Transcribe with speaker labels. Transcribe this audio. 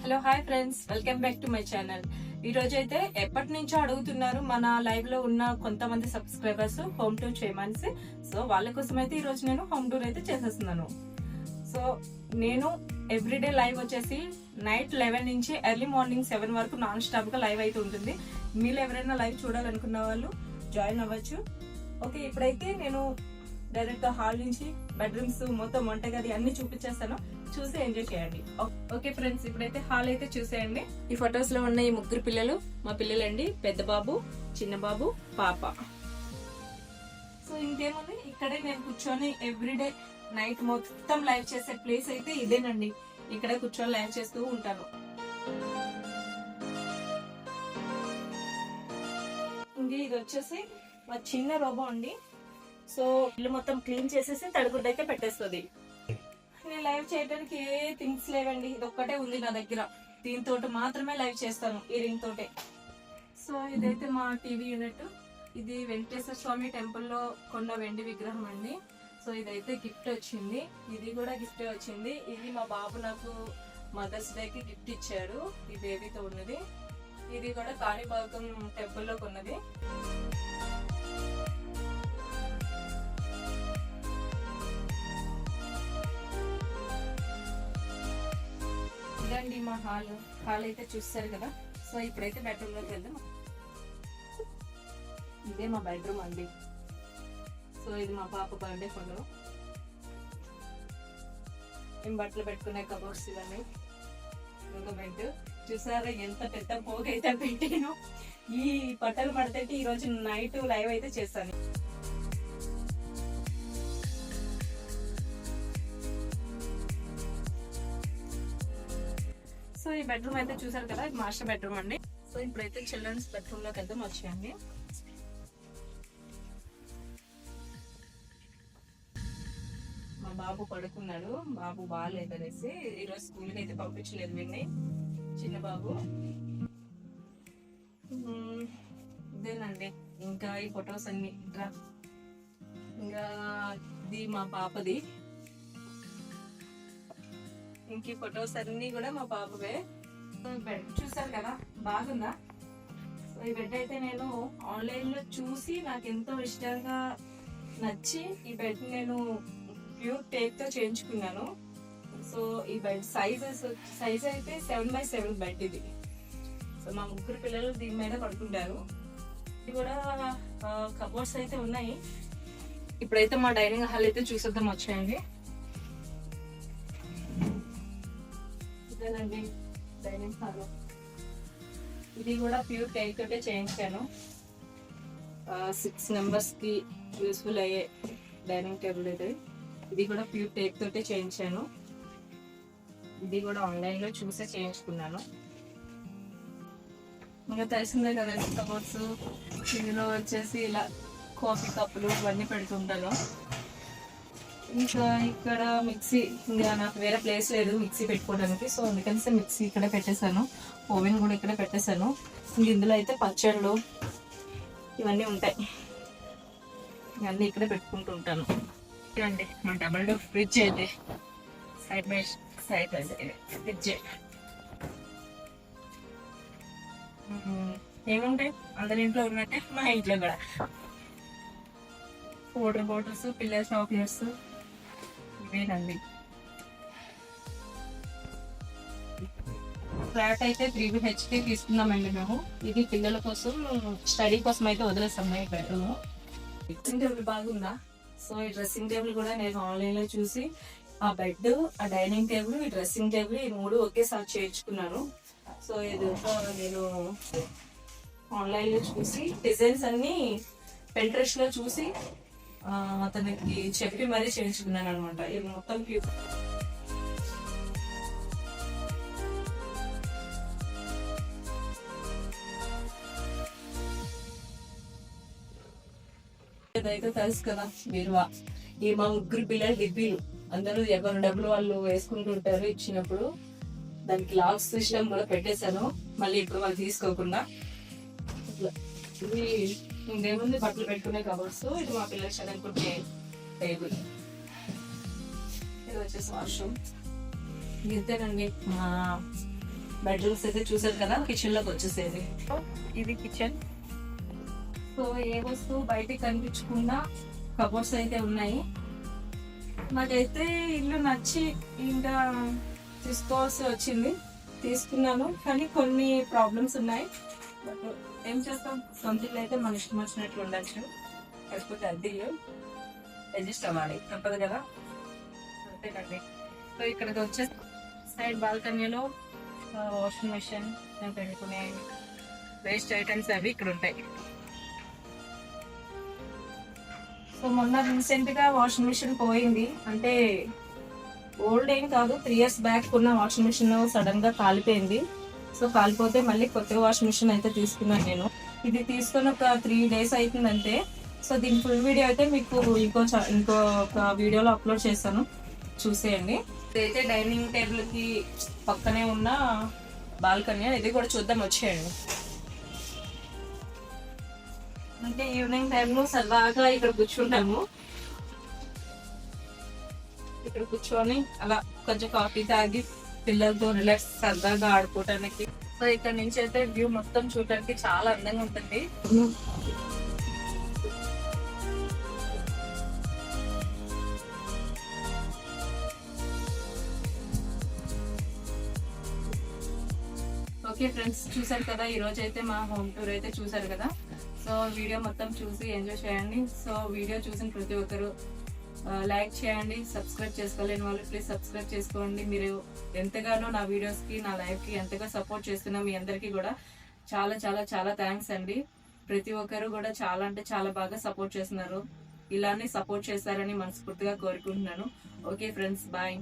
Speaker 1: Hello hi friends, welcome back to my channel. ఈ రోజు అయితే ఎప్పటి నుంచో అడుగుతున్నారు మన లైవ్ లో ఉన్న కొంతమంది సబ్స్క్రైబర్స్ హోమ్ టూర్ చేయమని. సో వాళ్ళ కోసం అయితే ఈ రోజు నేను హోమ్ టూర్ అయితే చేసేస్తున్నాను. సో నేను ఎవ్రీడే లైవ్ వచ్చేసి నైట్ 11 నుంచి ఎర్లీ మార్నింగ్ 7 వరకు నాన్ స్టాప్ గా లైవ్ అయితే ఉంటుంది. మీరు ఎవరైనా లైవ్ చూడాలనుకున్న వాళ్ళు జాయిన్ అవ్వచ్చు. ఓకే, ఇప్పుడైతే నేను డైరెక్ట్ హాల్ నుంచి బెడ్రూమ్స్ మొత్తం వంటగది అన్ని చూపించేస్తాను, చూసి ఎంజాయ్ చేయండి. ఓకే ఫ్రెండ్స్, ఇప్పుడైతే హాల్ అయితే చూసేయండి. ఈ ఫొటోస్ లో ఉన్న ఈ ముగ్గురు పిల్లలు మా పిల్లలండి. పెద్ద బాబు, చిన్న బాబు, పాప. సో ఇంకేముంది, ఇక్కడే నేను కూర్చొని ఎవ్రీడే నైట్ మొత్తం లైవ్ చేసే ప్లేస్ అయితే ఇదేనండి. ఇక్కడే కూర్చొని లైవ్ చేస్తూ ఉంటాను. ఇది వచ్చేసి మా చిన్న రోబో అండి. సో ఇల్లు మొత్తం క్లీన్ చేసేసి తడిగుడ్డ అయితే పెట్టేస్తుంది. నేను లైవ్ చేయడానికి ఏ థింగ్స్ లేవండి, ఇది ఒక్కటే ఉంది నా దగ్గర. దీంతో మాత్రమే లైవ్ చేస్తాను, ఈ రింగ్ తోటే. సో ఇదైతే మా టీవీ యూనిట్. ఇది వెంకటేశ్వర స్వామి టెంపుల్ లో కొన్న వెండి విగ్రహం అండి. సో ఇదైతే గిఫ్ట్ వచ్చింది, ఇది కూడా గిఫ్ట్ వచ్చింది. ఇది మా బాబు నాకు మదర్స్ డేకి గిఫ్ట్ ఇచ్చాడు, ఈ బేబీతో ఉన్నది. ఇది కూడా కాణిపాకం టెంపుల్ లో కొన్నది. ఇదండి మా హాల్ అయితే చూస్తారు కదా. సో ఇప్పుడైతే బెడ్రూమ్ లోకి వెళ్దాం. ఇదే మా బెడ్రూమ్ అండి. సో ఇది మా పాప బర్త్డే ఫోటో. మేము బట్టలు పెట్టుకునే కబోర్డ్స్ ఇవన్నీ. ఇంకా బెడ్ చూసారా ఎంత పెద్ద పోగ అయితే పెట్టాను. ఈ బట్టలు పడితే ఈ రోజు నైట్ లైవ్ అయితే చేస్తాను. సో ఈ బెడ్రూమ్ అయితే చూసారు కదా, ఇది మాస్టర్ బెడ్రూమ్ అండి. సో ఇప్పుడైతే చిల్డ్రన్స్ బెడ్రూమ్ లోకి వెళ్దాం, వచ్చేయండి. మా బాబు పడుకున్నాడు, బాబు బాగాలేదనేసి ఈరోజు స్కూల్కి అయితే పంపించలేదు వీడిని. చిన్న బాబు ఇదేనండి. ఇంకా ఈ ఫొటోస్ అన్ని ఇంకా ఇది మా పాపది. ఇంక ఈ ఫొటోస్ అన్ని కూడా మా పాపవే. బెడ్ చూసారు కదా, బాగుందా? సో ఈ బెడ్ అయితే నేను ఆన్లైన్ లో చూసి నాకు ఎంతో ఇష్టంగా నచ్చి ఈ బెడ్ నేను ప్యూర్ టేక్ తో చేయించుకున్నాను. సో ఈ బెడ్ సైజ్ అయితే 7x7 బెడ్ ఇది. సో మా ముగ్గురు పిల్లలు దీని మీద పడుకుంటారు. ఇది కూడా కబోర్డ్స్ అయితే ఉన్నాయి. ఇప్పుడైతే మా డైనింగ్ హాల్ అయితే చూసేద్దాం, వచ్చాయండి. ఇదేనండి డైనింగ్ హాల్. ఇది కూడా ప్యూర్ టేక్ తోటే చేయించాను. 6 members కి యూస్ఫుల్ అయ్యే డైనింగ్ టేబుల్ ఇది. ఇది కూడా ప్యూర్ టేక్ తోటే చేయించాను. ఇది కూడా ఆన్లైన్ లో చూసే చేయించుకున్నాను. ఇంకా తెలిసిందే కదండి కబోర్డ్స్. ఇందులో వచ్చేసి ఇలా కాఫీ కప్పులు ఇవన్నీ పెడుతుంటాను. ఇంకా ఇక్కడ మిక్సీ, ఇంకా నాకు వేరే ప్లేస్ లేదు మిక్సీ పెట్టుకోవడానికి. సో అందుకని మిక్సీ ఇక్కడ పెట్టేశాను, ఓవెన్ కూడా ఇక్కడ పెట్టేశాను. ఇంక ఇందులో అయితే పచ్చళ్ళు ఇవన్నీ ఉంటాయి, ఇవన్నీ ఇక్కడే పెట్టుకుంటూ ఉంటాను. చూడండి మా డబల్ డోర్ ఫ్రిడ్జ్ అయితే సైడ్ బై సైడ్ ఫ్రిడ్జ్. ఏముంటాయి అందరి ఇంట్లో ఉన్నట్టే మా ఇంట్లో కూడా వాటర్ బాటిల్స్, పిల్లర్ చాక్లెట్స్ ఇవేనండి. ఫ్లాట్ అయితే 3 BHK తీసుకున్నామండి మేము. ఇది పిల్లల కోసం స్టడీ కోసం అయితే వదిలేస్తాం ఈ బెడ్రూమ్. డ్రెస్సింగ్ టేబుల్ బాగుందా? సో ఈ డ్రెస్సింగ్ టేబుల్ కూడా నేను ఆన్లైన్ లో చూసి ఆ బెడ్, ఆ డైనింగ్ టేబుల్, ఈ డ్రెస్సింగ్ టేబుల్ ఈ 3 ఒకేసారి చేయించుకున్నాను. సో ఇది నేను ఆన్లైన్ లో చూసి డిజైన్స్ అన్ని Pinterest లో చూసి అతనికి చెప్పి మరీ చేయించుకున్నాను అనమాట. ఇది మొత్తం ప్యూర్. ఇదైతే తెలుసు కదా బీరువా. ఈ మా ముగ్గురు పిల్లలు డిబ్బీలు, అందరూ ఎవరు డబ్బులు వాళ్ళు వేసుకుంటుంటారు. ఇచ్చినప్పుడు దానికి లాక్ సిస్టమ్ కూడా పెట్టేశాను, మళ్ళీ ఇప్పుడు వాళ్ళు తీసుకోకుండా. ఇది ఇంకేముంది, బట్టలు పెట్టుకునే కవర్స్. ఇది మా పిల్లలు చదువుకుంటే టేబుల్. ఇది వచ్చేసి వాష్రూమ్. ఇంతేనండి మా బెడ్రూమ్స్ అయితే చూసారు కదా, కిచెన్ లోకి వచ్చేసేది. ఇది కిచెన్. సో ఏ వస్తువు బయటికి కనిపించకుండా కబోర్డ్స్ అయితే ఉన్నాయి. నాకైతే ఇల్లు నచ్చి ఇంకా తీసుకోవాల్సి వచ్చింది, తీసుకున్నాను. కానీ కొన్ని ప్రాబ్లమ్స్ ఉన్నాయి. బట్ ఏం చేస్తాం, సొంత ఇల్లు అయితే మన ఇష్టం వచ్చినట్లు ఉండొచ్చు. కాకపోతే అద్దె ఇల్లు అడ్జస్ట్ అవ్వాలి, తప్పదు కదా. అంతేనండి. సో ఇక్కడికి వచ్చే సైడ్ బాల్కనీలో వాషింగ్ మెషిన్, పెట్టుకునే వేస్ట్ ఐటమ్స్ అవి ఇక్కడ ఉంటాయి. సో మొన్న రీసెంట్ గా వాషింగ్ మిషన్ పోయింది. అంటే ఓల్డ్ ఏం కాదు, 3 years బ్యాక్ ఉన్న వాషింగ్ మిషన్ సడన్ గా కాలిపోయింది. సో కాలిపోతే మళ్ళీ కొత్త వాషింగ్ మిషన్ అయితే తీసుకున్నాను నేను. ఇది తీసుకొని ఒక 3 days అవుతుందంటే. సో దీని ఫుల్ వీడియో అయితే మీకు ఇంకో ఒక వీడియోలో అప్లోడ్ చేస్తాను, చూసేయండి. ఇదైతే డైనింగ్ టేబుల్ కి పక్కనే ఉన్న బాల్కనీ, ఇది కూడా చూద్దాం, వచ్చేయండి. అంటే ఈవినింగ్ టైంలో సరదాగా ఇక్కడ కూర్చుంటాము. ఇక్కడ కూర్చొని అలా కొంచెం కాఫీ తాగి పిల్లలతో రిలాక్స్ సరదాగా ఆడుకోవటానికి. సో ఇక్కడ నుంచి అయితే వ్యూ మొత్తం చూడటానికి చాలా అందంగా ఉంటుంది. ఓకే ఫ్రెండ్స్, చూసారు కదా, ఈ రోజు అయితే మా హోమ్ టూర్ అయితే చూసారు కదా. సో వీడియో మొత్తం చూసి ఎంజాయ్ చేయండి. సో వీడియో చూసిన ప్రతి ఒక్కరు లైక్ చేయండి. సబ్స్క్రైబ్ చేసుకోలేని వాళ్ళు ప్లీజ్ సబ్స్క్రైబ్ చేసుకోండి. మీరు ఎంతగానో నా వీడియోస్కి, నా లైఫ్కి ఎంతగా సపోర్ట్ చేస్తున్నా మీ అందరికీ కూడా చాలా చాలా చాలా థ్యాంక్స్ అండి. ప్రతి ఒక్కరు కూడా చాలా అంటే చాలా బాగా సపోర్ట్ చేస్తున్నారు. ఇలానే సపోర్ట్ చేస్తారని మనస్ఫూర్తిగా కోరుకుంటున్నాను. Okay friends, bye.